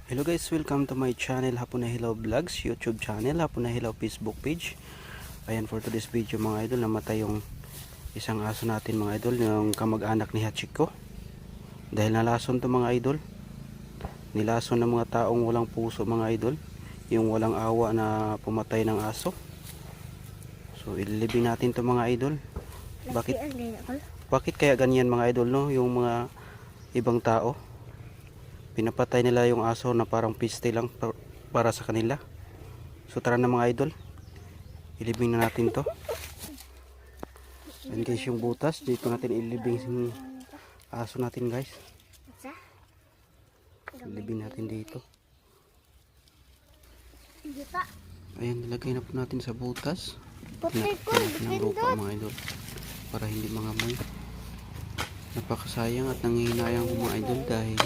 Hello guys, welcome to my channel Hapon na Hilaw Vlogs, YouTube channel, Hapon na Hilaw Facebook page. Ayan, for today's video mga idol, namatay yung isang aso natin mga idol, yung kamag-anak ni Hachiko. Dahil nalason to mga idol, nilason ng mga taong walang puso mga idol, yung walang awa na pumatay ng aso. So ililibing natin to mga idol. Bakit kaya ganyan mga idol, no? Yung mga ibang tao pinapatay nila yung aso na parang piste lang para sa kanila. So tara na mga idol, ilibing na natin to. Yan guys yung butas, dito natin ilibing yung aso natin guys. Ilibing natin dito. Ayan, nilagay na po natin sa butas. Pinakita natin ng lupa mga idol para hindi mangamoy. Napakasayang at nangihinayang mga idol dahil